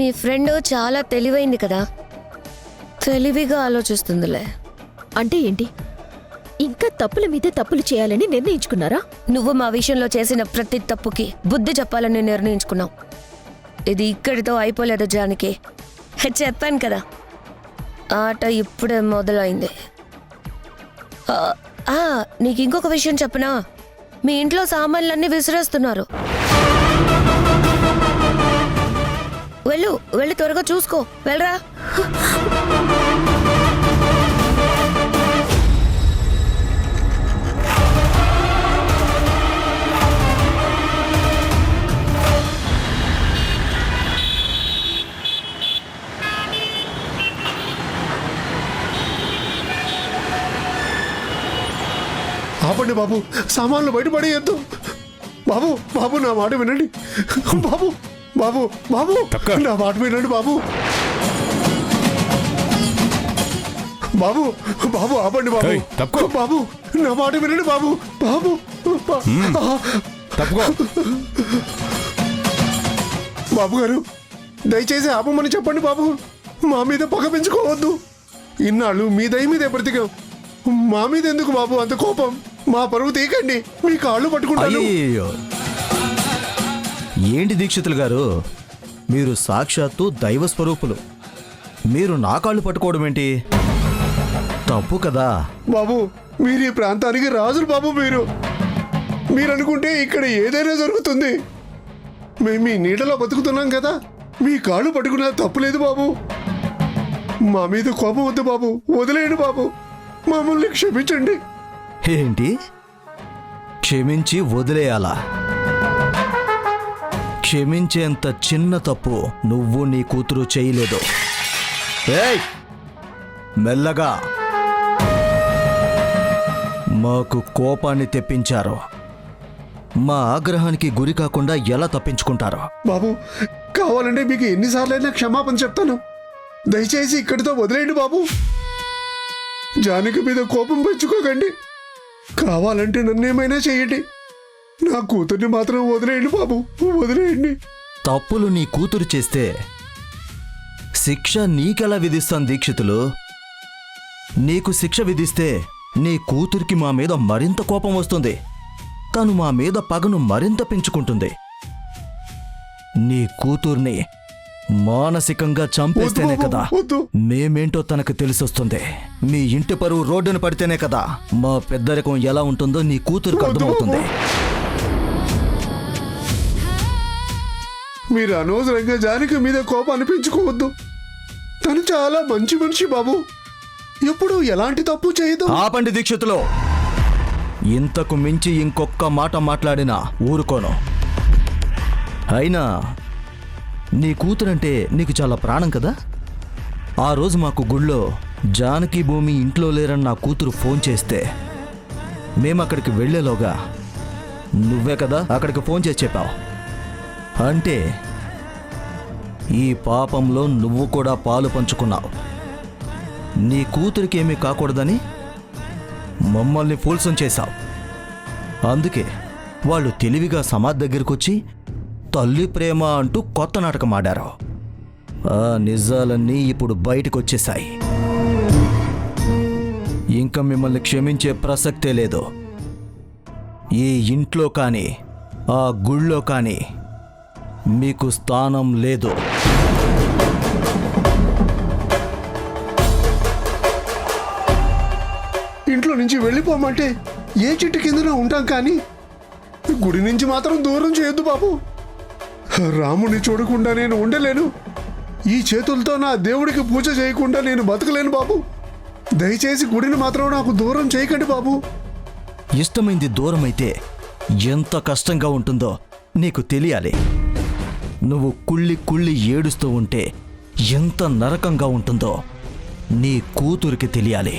మీ friend చాలా తెలివైంది కదా, తెలివిగా ఆలోచిస్తుందిలే. అంటే ఏంటి? ఇంకా తప్పుల మీదే తప్పులు చేయాలని నిర్ణయించుకున్నారా? నువ్వు మా విషయంలో చేసిన ప్రతి తప్పుకి బుద్ధి చెప్పాలని నిర్ణయించుకున్నావు. ఇది ఇక్కడితో అయిపోలేదు జానకి. చెప్పాను కదా, ఆట ఇప్పుడే మొదలైంది. నీకు ఇంకొక విషయం చెప్పనా? మీ ఇంట్లో సామాన్లన్నీ విసిరేస్తున్నారు. వెళ్ళు త్వరగా చూసుకో, వెళ్ళరా. ఆపండి బాబు, సామాన్లు బయటపడేయద్దు. బాబు బాబు నా మాట వినండి. బాబు బాబు బాబు నా మాట వినండి బాబు. బాబు బాబు ఆపండి బాబు. బాబు నా మాట వినండి బాబు. బాబు బాబు గారు దయచేసి ఆపమని చెప్పండి బాబు. మా మీద పగ పెంచుకోవద్దు. ఇన్నాళ్ళు మీ దయ మీదే బ్రతికాం. మా మీద ఎందుకు బాబు అంత కోపం? మా పరువు తీయకండి, మీ కాళ్ళు పట్టుకుంటాను. ఏంటి దీక్షితులు గారు, మీరు సాక్షాత్తు దైవ స్వరూపులు, మీరు నా కాళ్ళు పట్టుకోవడం ఏంటి? తప్పు కదా బాబు. మీరు ఈ ప్రాంతానికి రాజులు బాబు. మీరు అనుకుంటే ఇక్కడ ఏదైనా జరుగుతుంది. మేము మీ నీడలో బతుకుతున్నాం కదా, మీ కాళ్ళు పట్టుకున్నా తప్పులేదు బాబు. మా మీద కోపం వద్దు బాబు, వదిలేయండి బాబు, మమ్మల్ని క్షమించండి. ఏంటి క్షమించి వదిలేయాలా? క్షమించేంత చిన్న తప్పు నువ్వు నీ కూతురు చేయలేదు. ఏయ్ మెల్లగా, మాకు కోపాన్ని తెప్పించారు. మా ఆగ్రహానికి గురి కాకుండా ఎలా తప్పించుకుంటారో? బాబు కావాలంటే మీకు ఎన్నిసార్లైనా క్షమాపణ చెప్తాను. దయచేసి ఇక్కడితో వదిలేయండి బాబు. జానకి మీద కోపం పెంచుకోకండి. కావాలంటే నన్నేమైనా చేయండి, నా కూతుర్ని మాత్రం వదిలేయండి బాబు, వదిలేయండి. తప్పులు నీ కూతురు చేస్తే శిక్ష నీకెలా విధిస్తాను దీక్షితులు? నీకు శిక్ష విధిస్తే నీ కూతురికి మా మీద మరింత కోపం వస్తుంది. తను మా మీద పగను మరింత పెంచుకుంటుంది. నీ కూతుర్ని మానసికంగా చంపేస్తేనే కదా మేమేంటో తనకు తెలిసొస్తుంది. మీ ఇంటి పరువు రోడ్డున పడితేనే కదా మా పెద్దరికం ఎలా ఉంటుందో నీ కూతురుకు అర్థమవుతుంది. మీరు అనవసరంగా జానకి మీద కోపాన్ని పెంచుకోవద్దు. తను చాలా మంచి మనిషి బాబు, ఎప్పుడు ఎలాంటి తప్పు చేయదు. ఆపండి దీక్షితులు, ఇంతకు మించి ఇంకొక్క మాట మాట్లాడినా ఊరుకోను. అయినా నీ కూతురంటే నీకు చాలా ప్రాణం కదా. ఆ రోజు మాకు గుళ్ళో జానకి భూమి ఇంట్లో లేరని నా కూతురు ఫోన్ చేస్తే మేమక్కడికి వెళ్లేలోగా నువ్వే కదా అక్కడికి ఫోన్ చేసి చెప్పావు. అంటే ఈ పాపంలో నువ్వు కూడా పాలు పంచుకున్నావు. నీ కూతురికి ఏమీ కాకూడదని మమ్మల్ని ఫూల్సం చేశావు. అందుకే వాళ్ళు తెలివిగా సమాధి దగ్గరకొచ్చి తల్లి ప్రేమ అంటూ కొత్త నాటకం ఆడారు. ఆ నిజాలన్నీ ఇప్పుడు బయటకు వచ్చేశాయి. ఇంకా మిమ్మల్ని క్షమించే ప్రసక్తే లేదు. ఈ ఇంట్లో కానీ ఆ గుళ్ళో కానీ మీకు స్థానం లేదు. ఇంట్లో నుంచి వెళ్ళిపోమంటే ఏ చెట్టు కిందన ఉంటాం, కానీ గుడి నుంచి మాత్రం దూరం చేయొద్దు బాబు. రాముని చూడకుండా నేను ఉండలేను. ఈ చేతులతో నా దేవుడికి పూజ చేయకుండా నేను బతకలేను బాబు. దయచేసి గుడిని మాత్రం నాకు దూరం చేయకండి బాబు. ఇష్టమైంది దూరమైతే ఎంత కష్టంగా ఉంటుందో నీకు తెలియాలి. నువ్వు కుళ్ళి కుళ్ళి ఏడుస్తూ ఉంటే ఎంత నరకంగా ఉంటుందో నీ కూతురికి తెలియాలి.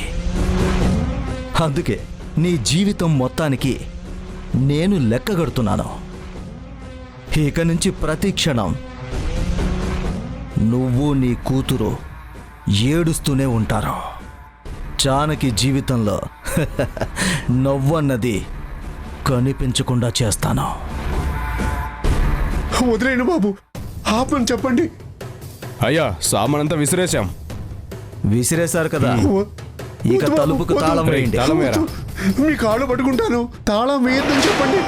అందుకే నీ జీవితం మొత్తానికి నేను లెక్కగడుతున్నాను. ఇక నుంచి ప్రతి క్షణం నువ్వు నీ కూతురు ఏడుస్తూనే ఉంటారు. జానకి జీవితంలో నవ్వన్నది కనిపించకుండా చేస్తాను. వదిలేను బాబు, ఆపని చెప్పండి. అయ్యా సామానంతా విసిరేశాం. విసిరేశారు కదా, ఇక వద్దు బాబు, తలుపుకు వద్దు. తాళం వేయండి. తాళం వేయరా? మీ కాళ్ళు పట్టుకుంటాను, తాళం వేయద్దని చెప్పండి.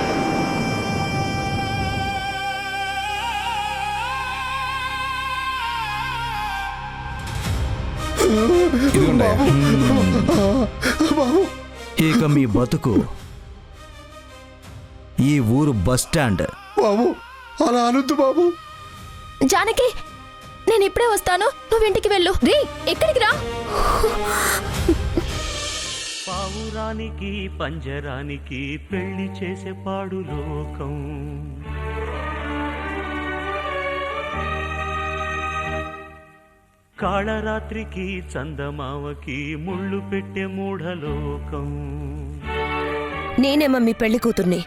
ఇదిగోండి అయ్యా. బాబు ఇక మీ బతుకు ఈ ఊరు బస్ స్టాండ్. బాబు అలా అనొద్దు బాబు. జానకి, నేను ఇప్పుడే వస్తాను, నువ్వు ఇంటికి వెళ్ళు. రీ, ఎక్కడికి రా? పావురానికి పంజరానికి పెళ్లి చేసే పాడు లోకం. కాళరాత్రికి చందమావకి ముళ్ళు పెట్టే మూఢలోకం. నేనేమో మీ పెళ్లి కూతుర్ని.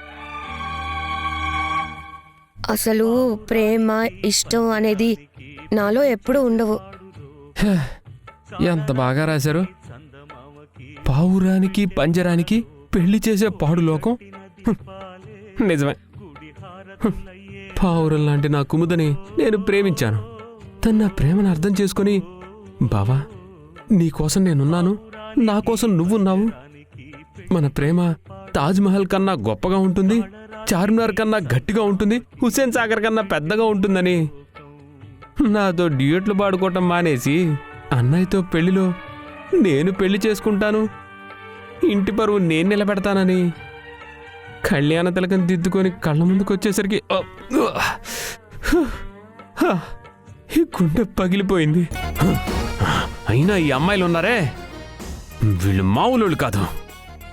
అసలు ప్రేమ ఇష్టం అనేది నాలో ఎప్పుడూ ఉండవు. ఎంత బాగా రాశారు. పావురానికి పంజరానికి పెళ్లి చేసే పాడు లోకం. నిజమే. పావురం లాంటి నా కుముదని నేను ప్రేమించాను. తను నా ప్రేమను అర్థం చేసుకొని, బావా నీకోసం నేనున్నాను, నా కోసం నువ్వున్నావు, మన ప్రేమ తాజ్మహల్ కన్నా గొప్పగా ఉంటుంది, చార్మినార్ కన్నా గట్టిగా ఉంటుంది, హుస్సేన్ సాగర్ కన్నా పెద్దగా ఉంటుందని నాతో డ్యూయట్లు పాడుకోవటం మానేసి అన్నయ్యతో పెళ్లిలో నేను పెళ్లి చేసుకుంటాను, ఇంటి పరువు నేను నిలబెడతానని కళ్యాణ తిలకం దిద్దుకొని కళ్ళ ముందుకు వచ్చేసరికి ఈ గుండె పగిలిపోయింది. అయినా ఈ అమ్మాయిలు ఉన్నారే, వీళ్ళు మామూలు కాదు.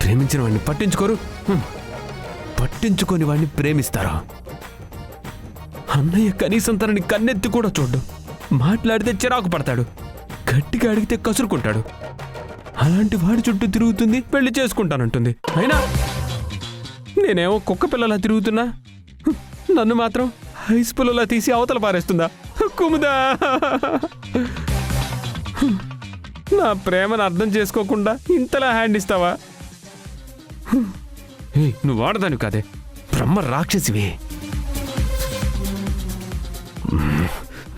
ప్రేమించిన వాడిని పట్టించుకోరు, పట్టించుకొని వాడిని ప్రేమిస్తారు. అన్నయ్య కనీసం తనని కన్నెత్తి కూడా చూడ్డు, మాట్లాడితే చిరాకు పడతాడు, గట్టిగా అడిగితే కసురుకుంటాడు. అలాంటి వాడి చుట్టూ తిరుగుతుంది, పెళ్లి చేసుకుంటానంటుంది. అయినా నేనేమో కుక్క పిల్లలా తిరుగుతున్నా, నన్ను మాత్రం హైస్ పుల్లలా తీసి అవతల పారేస్తుందా? కుముదా, నా ప్రేమను అర్థం చేసుకోకుండా ఇంతలా హ్యాండ్ ఇస్తావా? నువ్వు వాడదాను కాదే, బ్రహ్మ రాక్షసివే.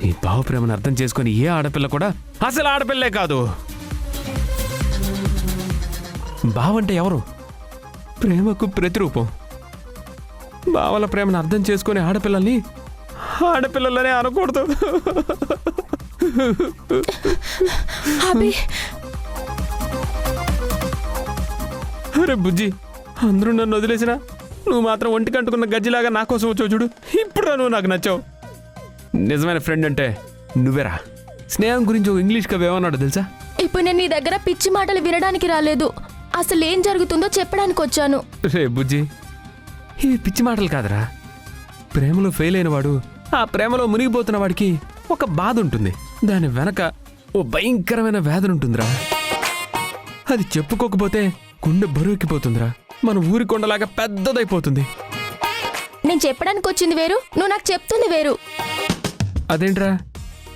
ఈ భావ ప్రేమను అర్థం చేసుకొని ఏ ఆడపిల్ల కూడా అసలు ఆడపిల్లే కాదు. బావంటే ఎవరు? ప్రేమకు ప్రతిరూపం. బావల ప్రేమను అర్థం చేసుకునే ఆడపిల్లల్ని ఆడపిల్లలనే అనకూడదు. అరే బుజ్జి, అందరూ నన్ను వదిలేసినా నువ్వు మాత్రం ఒంటికి అంటుకున్న గజ్జిలాగా నా కోసం వచ్చావు చూడు. ఇప్పుడు నువ్వు నాకు నచ్చావు. నిజమైన ఫ్రెండ్ అంటే నువ్వేరా. స్నేహం గురించి ఒక ఇంగ్లీష్ కవి ఏమన్నాడు తెలుసా? ఇప్పుడు నేను నీ దగ్గర పిచ్చి మాటలు వినడానికి రాలేదు, అసలు ఏం జరుగుతుందో చెప్పడానికి వచ్చాను. రే బుజ్జి, ఇవి పిచ్చి మాటలు కాదురా. ప్రేమలో ఫెయిల్ అయిన వాడు, ఆ ప్రేమలో మునిగిపోతున్న వాడికి ఒక బాధ ఉంటుంది, దాని వెనక ఓ భయంకరమైన వేదన ఉంటుందిరా. అది చెప్పుకోకపోతే గుండె బరువెక్కిపోతుందిరా, మన ఊరి కొండలాగా పెద్దదైపోతుంది. నేను చెప్పడానికి వచ్చింది వేరు, నువ్వు నాకు చెప్తుంది వేరు. అదేంట్రా,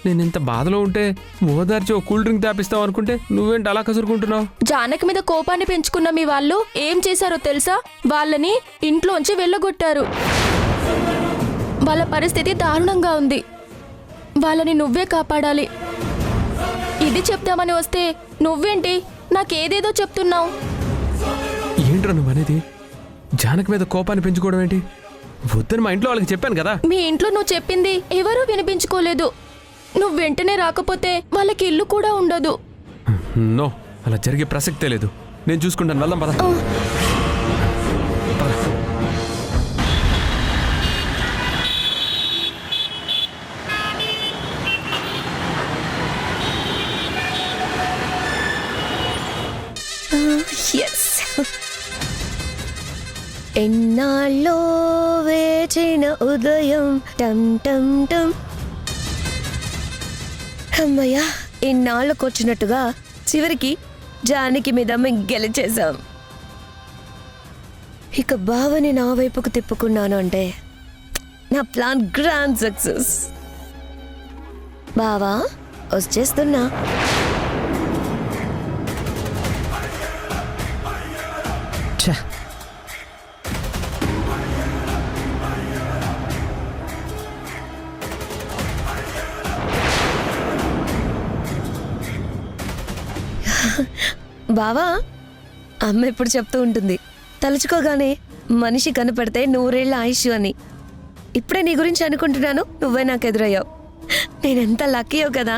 నేను ఇంత బాధలో ఉంటే ఓదార్చి ఓ కూల్ డ్రింక్ తాపిస్తావు అనుకుంటే నువ్వేంటి అలా కసురుకుంటున్నావు? జానకి మీద కోపాన్ని పెంచుకున్న మీ వాళ్ళు ఏం చేశారో తెలుసా? వాళ్ళని ఇంట్లోంచి వెళ్ళగొట్టారు. వాళ్ళ పరిస్థితి దారుణంగా ఉంది. వాళ్ళని నువ్వే కాపాడాలి. ఇది చెప్తామని వస్తే నువ్వేంటి నాకేదేదో చెప్తున్నావు? ఏంట్రా నువ్వు అనేది? జానకి మీద కోపాన్ని పెంచుకోవడం ఏంటి? వద్దని మా ఇంట్లో వాళ్ళకి చెప్పాను కదా. మీ ఇంట్లో నువ్వు చెప్పింది ఎవరూ వినిపించుకోలేదు. నువ్వు వెంటనే రాకపోతే వాళ్ళకి ఇల్లు కూడా ఉండదు. నో, అలా జరిగే ప్రసక్తే లేదు. నేను చూసుకుంటాను, వెళ్దాం పద. ఎన్నాళ్ళో వేచిన ఉదయం టమ్ టమ్ టమ్. అమ్మయ్యా, ఇన్నాళ్ళకు వచ్చినట్టుగా చివరికి జానకి మీద మేము గెలిచేశాం. ఇక బావని నా వైపుకు తిప్పుకున్నాను అంటే నా ప్లాన్ గ్రాండ్ సక్సెస్. బావా వచ్చేస్తున్నా. బావా అమ్మ ఇప్పుడు చెప్తూ ఉంటుంది, తలుచుకోగానే మనిషి కనపడితే 100 ఏళ్ల ఆయుష్ అని. ఇప్పుడే నీ గురించి అనుకుంటున్నాను, నువ్వే నాకు ఎదురయ్యావు. నేనెంత లక్కీయో కదా.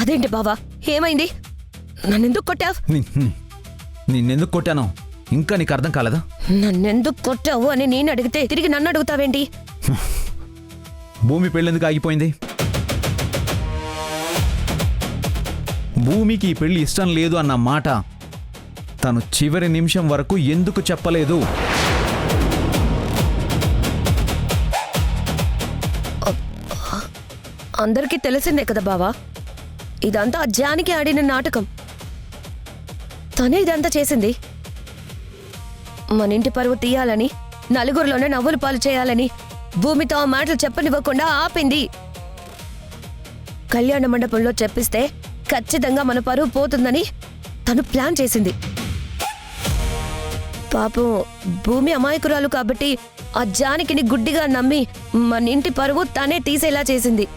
అదేంటి బావా, ఏమైంది? నన్నెందుకు కొట్టావు? నిన్నెందుకు కొట్టాను ఇంకా నీకు అర్థం కాలేదా? నన్నెందుకు కొట్టావు అని నేను అడిగితే తిరిగి నన్ను అడుగుతావేంటి? భూమి పెళ్ళెందుకు ఆగిపోయింది? భూమికి ఈ పెళ్లి ఇష్టం లేదు అన్న మాట తను చివరి నిమిషం వరకు ఎందుకు చెప్పలేదు? అందరికీ తెలిసిందే కదా బావా, ఇదంతా ఆ జానికి ఆడిన నాటకం. తనే ఇదంతా చేసింది. మన ఇంటి పరువు తీయాలని, నలుగురిలోనే నవ్వులు పాలు చేయాలని భూమితో ఆ మాటలు చెప్పనివ్వకుండా ఆపింది. కళ్యాణ మండపంలో చెప్పిస్తే ఖచ్చితంగా మన పరువు పోతుందని తను ప్లాన్ చేసింది. పాపం భూమి అమాయకురాలు కాబట్టి ఆ జానకిని గుడ్డిగా నమ్మి మన ఇంటి పరువు తనే తీసేలా చేసింది.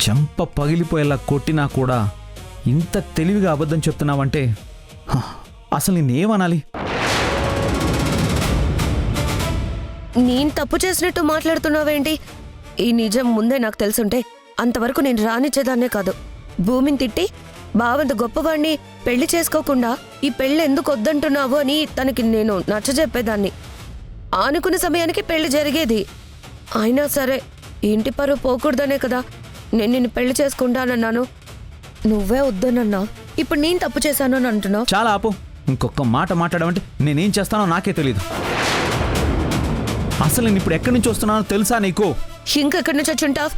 చెంప పగిలిపోయేలా కొట్టినా కూడా ఇంత తెలివిగా అబద్ధం చెప్తున్నావంటే అసలు నేనేమనాలి? నేను తప్పు చేసినట్టు మాట్లాడుతున్నావేంటి? ఈ నిజం ముందే నాకు తెలుసుంటే అంతవరకు నేను రానిచ్చేదాన్నే కాదు. భూమిని తిట్టి బావంత గొప్పవాణ్ణి పెళ్లి చేసుకోకుండా ఈ పెళ్లి ఎందుకు వద్దంటున్నావు అని తనకి నేను నచ్చజెప్పేదాన్ని. ఆనుకున్న సమయానికి పెళ్లి జరిగేది. అయినా సరే ఇంటి పరువు పోకూడదనే కదా నేను నిన్ను పెళ్లి చేసుకుంటానన్నాను. నువ్వే వద్దనన్నావు. ఇప్పుడు నేను తప్పు చేశాను అని అంటున్నావు. చాలా ఆపు. ఇంకొక మాట మాట్లాడమంటే నేనేం చేస్తానో నాకే తెలీదు. అసలు నేను ఇప్పుడు ఎక్కడి నుంచి వస్తున్నానో తెలుసా నీకు? ఇంకెక్కడి నుంచి వచ్చుంటావు?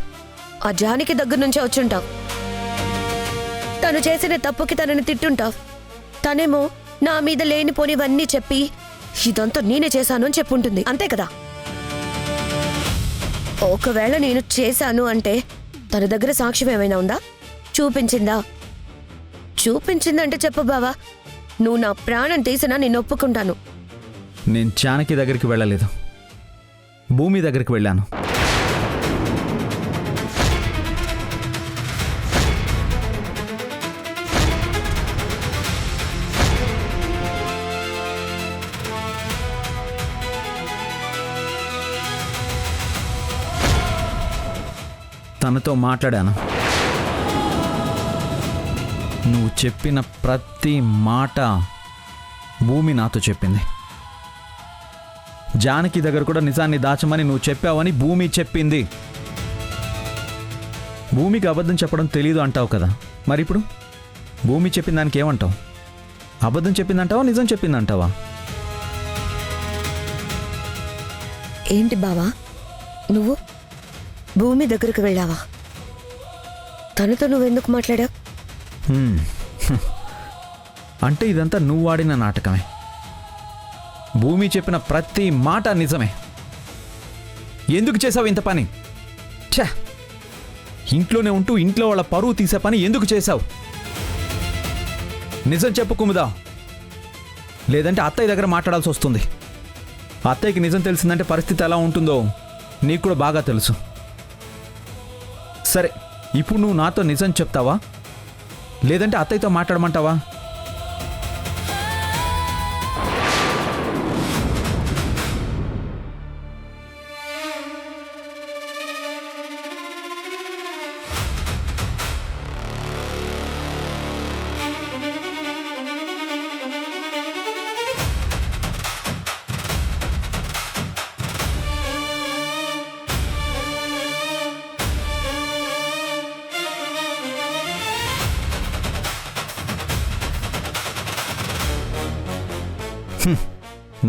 ఆ జానికి దగ్గర నుంచే వచ్చుంటావు. తను చేసిన తప్పుకి తనని తిట్టుంటావు. తనేమో నా మీద లేనిపోనివన్నీ చెప్పి ఇదంతా నేనే చేశాను అని చెప్పుంటుంది, అంతే కదా? ఒకవేళ నేను చేశాను అంటే తన దగ్గర సాక్ష్యం ఏమైనా ఉందా? చూపించిందా? చూపించిందంటే చెప్పు బావా, నువ్వు నా ప్రాణం తీసినా నేను ఒప్పుకుంటాను. నేను జానకి దగ్గరికి వెళ్ళలేదు, భూమి దగ్గరికి వెళ్ళాను. తనతో మాట్లాడాను. నువ్వు చెప్పిన ప్రతి మాట భూమి నాతో చెప్పింది. జానకి దగ్గర కూడా నిజాన్ని దాచమని నువ్వు చెప్పావని భూమి చెప్పింది. భూమికి అబద్ధం చెప్పడం తెలీదు అంటావు కదా, మరి ఇప్పుడు భూమి చెప్పిన దానికి ఏమంటావు? అబద్ధం చెప్పిందంటావా, నిజం చెప్పిందంటావా? ఏంటి బావా, నువ్వు భూమి దగ్గరకు వెళ్ళావా? తనతో నువ్వెందుకు మాట్లాడావు? అంటే ఇదంతా నువ్వు ఆడిన నాటకమే. భూమి చెప్పిన ప్రతి మాట నిజమే. ఎందుకు చేసావు ఇంత పని? ఛే, ఇంట్లోనే ఉంటూ ఇంట్లో వాళ్ళ పరువు తీసే పని ఎందుకు చేశావు? నిజం చెప్పు కుముదా, లేదంటే అత్తయ్య దగ్గర మాట్లాడాల్సి వస్తుంది. అత్తయ్యకి నిజం తెలిసిందంటే పరిస్థితి ఎలా ఉంటుందో నీకు కూడా బాగా తెలుసు. సరే, ఇప్పుడు నువ్వు నాతో నిజం చెప్తావా, లేదంటే అత్తయ్యతో మాట్లాడమంటావా?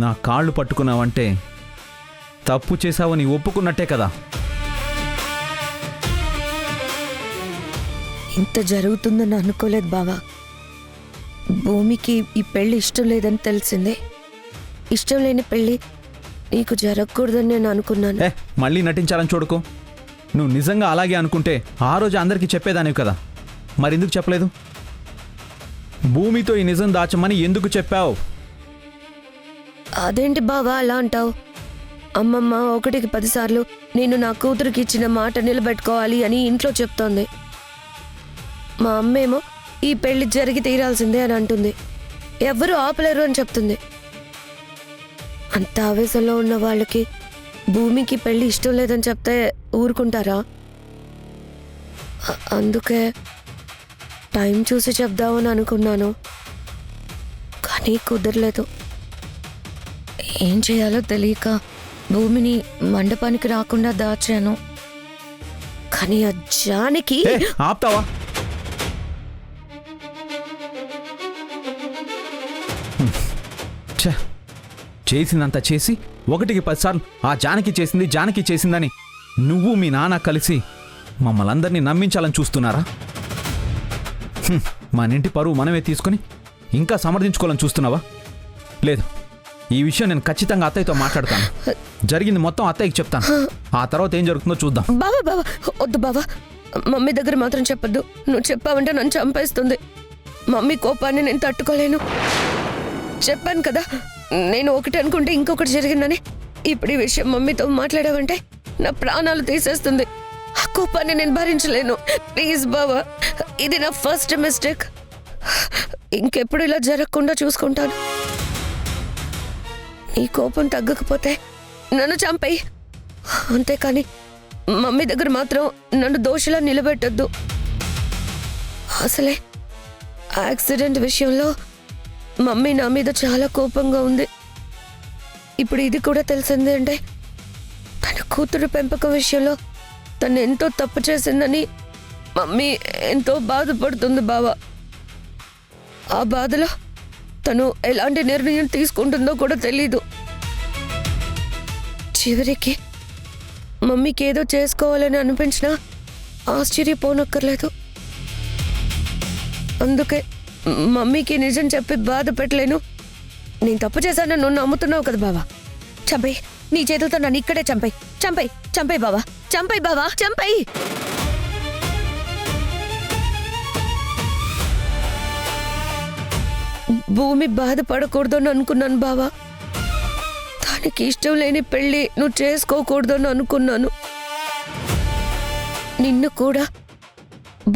నా కాళ్ళు పట్టుకున్నావంటే తప్పు చేశావని ఒప్పుకున్నట్టే కదా. ఇంత జరుగుతుందని అనుకోలేదు బావా. భూమికి ఈ పెళ్లి ఇష్టం లేదని తెలిసిందే. ఇష్టం లేని పెళ్లి నీకు జరగకూడదని నేను అనుకున్నాను. మళ్ళీ నటించాలని చూడుకో. నువ్వు నిజంగా అలాగే అనుకుంటే ఆ రోజు అందరికీ చెప్పేదానివి కదా, మరెందుకు చెప్పలేదు? భూమితో ఈ నిజం దాచమని ఎందుకు చెప్పావు? అదేంటి బావా అలా అంటావు? అమ్మమ్మ 1కి 10 సార్లు నేను నా కూతురికి ఇచ్చిన మాట నిలబెట్టుకోవాలి అని ఇంట్లో చెప్తోంది. మా అమ్మేమో ఈ పెళ్లి జరిగి తీరాల్సిందే అని అంటుంది. ఎవ్వరూ ఆపలేరు అని చెప్తుంది. అంత ఆవేశంలో ఉన్న వాళ్ళకి భూమికి పెళ్లి ఇష్టం లేదని చెప్తే ఊరుకుంటారా? అందుకే టైం చూసి చెప్దామని అనుకున్నాను, కానీ కుదరలేదు. ఏం చేయాలో తెలియక భూమిని మండపానికి రాకుండా దాచాను. కానీ ఆ జానకి ఏ, ఆపుతావా? ఛ, చేసిందంతా చేసి 1కి 10 సార్లు ఆ జానకి చేసిందని నువ్వు మీ నాన్న కలిసి మమ్మల్ని అందరినీ నమ్మించాలని చూస్తున్నారా? మన ఇంటి పరువు మనమే తీసుకొని ఇంకా సమర్థించుకోవాలని చూస్తున్నావా? లేదు, ఈ విషయం నేను ఖచ్చితంగా అత్తయ్యతో మాట్లాడతాను. జరిగింది మొత్తం అత్తయ్యకి చెప్తాను. ఆ తర్వాత ఏం జరుగుతుందో చూద్దాం. బావా బావా వద్దు బావా, మమ్మీ దగ్గర మాత్రం చెప్పొద్దు. నువ్వు చెప్పావంటే నన్ను చంపేస్తుంది. మమ్మీ కోపాన్ని నేను తట్టుకోలేను. చెప్పాను కదా, నేను ఒకటి అనుకుంటే ఇంకొకటి జరిగిందని. ఇప్పుడు ఈ విషయం మమ్మీతో మాట్లాడావంటే నా ప్రాణాలు తీసేస్తుంది. ఆ కోపాన్ని నేను భరించలేను. ప్లీజ్ బావా, ఇది నా ఫస్ట్ మిస్టేక్. ఇంకెప్పుడు ఇలా జరగకుండా చూసుకుంటాను. నీ కోపం తగ్గకపోతే నన్ను చంపేయి, అంతేకాని మమ్మీ దగ్గర మాత్రం నన్ను దోషిలా నిలబెట్టొద్దు. అసలే యాక్సిడెంట్ విషయంలో మమ్మీ నా మీద చాలా కోపంగా ఉంది. ఇప్పుడు ఇది కూడా తెలిసింది అంటే తన కూతురు పెంపకం విషయంలో తను ఎంతో తప్పు చేసిందని మమ్మీ ఎంతో బాధపడుతుంది బావా. ఆ బాధలో తను ఎలాంటి నిర్ణయం తీసుకుంటుందో కూడా తెలీదు. చివరికి మమ్మీకి ఏదో చేసుకోవాలని అనిపించినా ఆశ్చర్యపోనక్కర్లేదు. అందుకే మమ్మీకి నిజం చెప్పి బాధ పెట్టలేను. నేను తప్పు చేశానని నువ్వు నమ్ముతున్నావు కదా బావా. చంపై, నీ చేతులతో నన్ను ఇక్కడే చంపై చంపై చంపై బావా, చంపై బావా, చంపై. భూమి బాధపడకూడదని అనుకున్నాను బావా. దానికి ఇష్టం లేని పెళ్లి నువ్వు చేసుకోకూడదని అనుకున్నాను. నిన్ను కూడా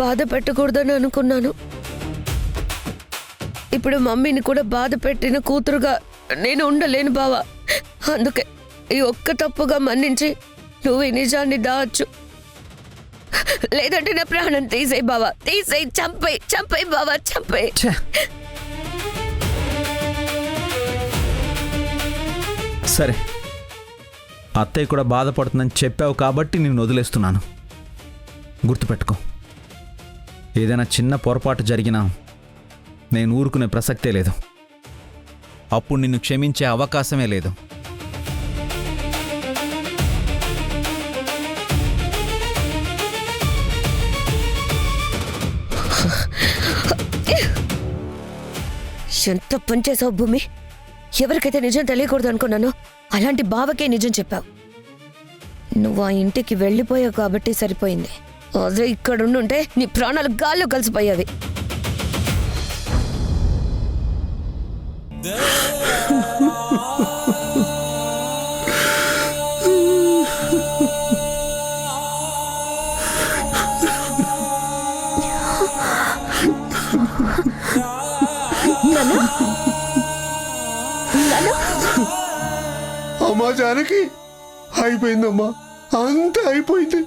బాధ పెట్టకూడదని అనుకున్నాను. ఇప్పుడు మమ్మీని కూడా బాధ పెట్టిన కూతురుగా నేను ఉండలేను బావా. అందుకే ఈ ఒక్క తప్పుగా మన్నించి నువ్వు ఈ నిజాన్ని దాచు. లేదంటే నా ప్రాణం తీసేయి బావా, తీసేయి, చంపై చంపై బావా, చంపై. సరే, అత్తయ్య కూడా బాధపడుతుందని చెప్పావు కాబట్టి నేను వదిలేస్తున్నాను. గుర్తుపెట్టుకో, ఏదైనా చిన్న పొరపాటు జరిగినా నేను ఊరుకునే ప్రసక్తే లేదు. అప్పుడు నిన్ను క్షమించే అవకాశమే లేదు. ఎంత పనిచేసావు భూమి. ఎవరికైతే నిజం తెలియకూడదు అనుకున్నానో అలాంటి బావకే నిజం చెప్పావు. నువ్వు ఆ ఇంటికి వెళ్ళిపోయావు కాబట్టి సరిపోయింది. అదే ఇక్కడుండుంటే నీ ప్రాణాలు గాల్లో కలిసిపోయావి. అమ్మా జానకి, అయిపోయిందమ్మా, అంతా అయిపోయింది.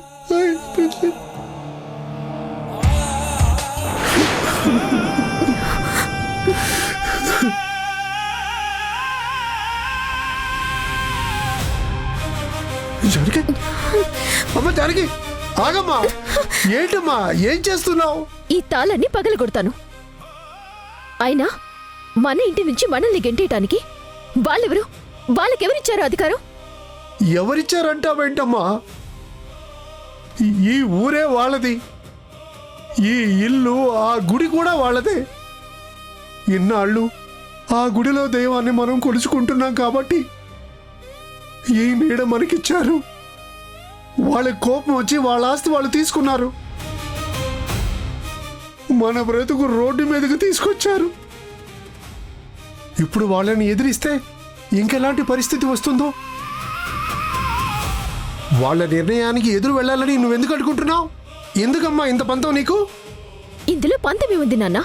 జానకి, అమ్మా జానకి, ఆగమ్మా. ఏంటమ్మా, ఏం చేస్తున్నావు? ఈ తాళాన్ని పగలగొడతాను. అయినా మన ఇంటి నుంచి మనల్ని గెంటేయటానికి వాళ్ళెవరు? వాళ్ళకెవరిచ్చారు అధికారం? ఎవరిచ్చారంటావేంటమ్మా? ఈ ఊరే వాళ్ళది, ఈ ఇల్లు, ఆ గుడి కూడా వాళ్ళదే. ఇన్నాళ్ళు ఆ గుడిలో దైవాన్ని మనం కొలుచుకుంటున్నాం కాబట్టి ఈ నీడ మనకిచ్చారు. వాళ్ళ కోపం వచ్చి వాళ్ళ ఆస్తి వాళ్ళు తీసుకున్నారు. మన బ్రతుకు రోడ్డు మీదకి తీసుకొచ్చారు. ఇప్పుడు వాళ్ళని ఎదిరిస్తే ఇంకెలాంటి పరిస్థితి వస్తుందో. వాళ్ళ నిర్ణయానికి ఎదురు వెళ్ళాలని నువ్వెందుకు అనుకుంటున్నావు? ఎందుకమ్మా ఇంత పంతం నీకు? ఇందులో పంతమే ఉంది నాన్న.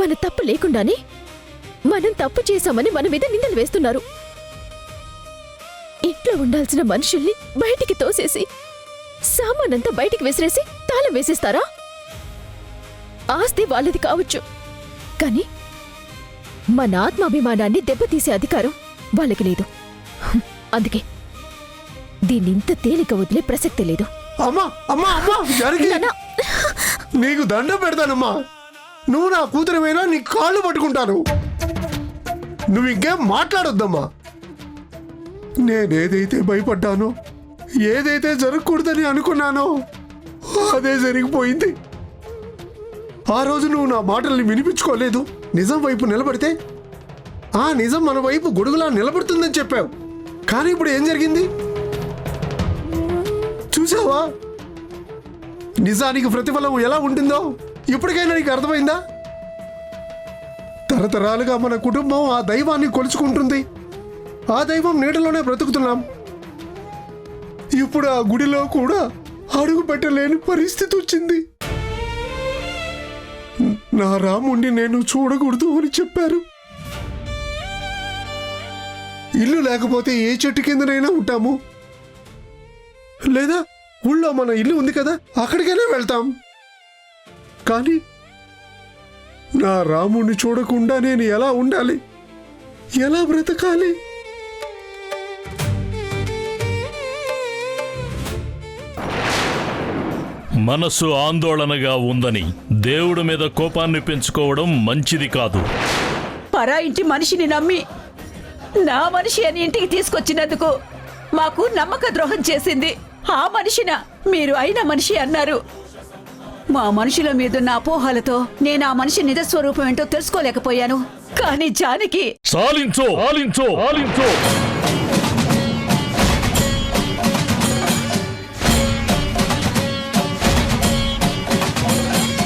మన తప్పు లేకుండానే మనం తప్పు చేశామని మన మీద నిందలు వేస్తున్నారు. ఇంట్లో ఉండాల్సిన మనుషుల్ని బయటికి తోసేసి సామానంతా బయటికి విసిరేసి తాళం వేసేస్తారా? ఆస్తి వాళ్ళది కావచ్చు, కానీ మన ఆత్మాభిమానాన్ని దెబ్బతీసే అధికారం వాళ్ళకి లేదు. అందుకే దీన్ని ఇంత తేలిక వదిలే ప్రసక్తి లేదు. అమ్మా అమ్మా అమ్మా జానకి, నీకు దండం పెడతానమ్మా. నువ్వు నా కూతురువైనా నీ కాళ్ళు పట్టుకుంటాను. నువ్వు ఇంకేం మాట్లాడొద్దమ్మా. నేనేదైతే భయపడ్డానో, ఏదైతే జరగకూడదని అనుకున్నానో అదే జరిగిపోయింది. ఆ రోజు నువ్వు నా మాటల్ని వినిపించుకోలేదు. నిజం వైపు నిలబడితే ఆ నిజం మన వైపు గొడుగులా నిలబడుతుందని చెప్పావు. కానీ ఇప్పుడు ఏం జరిగింది చూసావా? నిజానికి ప్రతిఫలం ఎలా ఉంటుందో ఇప్పటికైనా నీకు అర్థమైందా? తరతరాలుగా మన కుటుంబం ఆ దైవాన్ని కొలుచుకుంటుంది. ఆ దైవం నీడలోనే బ్రతుకుతున్నాం. ఇప్పుడు ఆ గుడిలో కూడా అడుగు పెట్టలేని పరిస్థితి వచ్చింది. నా రాముణ్ణి నేను చూడకూడదు అని చెప్పారు. ఇల్లు లేకపోతే ఏ చెట్టు కిందనైనా ఉంటాము, లేదా ఊళ్ళో మన ఇల్లు ఉంది కదా అక్కడికైనా వెళ్తాం. కానీ నా రాముణ్ణి చూడకుండా నేను ఎలా ఉండాలి, ఎలా బ్రతకాలి? మనసు ఆందోళనగా ఉందని దేవుడి మీద కోపాన్ని పెంచుకోవడం మంచిది కాదు. పరా ఇంటి మనిషిని నమ్మి నా మనిషి అని ఇంటికి తీసుకొచ్చినందుకు మాకు నమ్మక ద్రోహం చేసింది ఆ మనిషిన మీరు అయిన మనిషి అన్నారు. మా మనుషుల మీదున్న అపోహలతో నేను ఆ మనిషి నిజస్వరూపం ఏంటో తెలుసుకోలేకపోయాను. కానీ జానకి చాలించో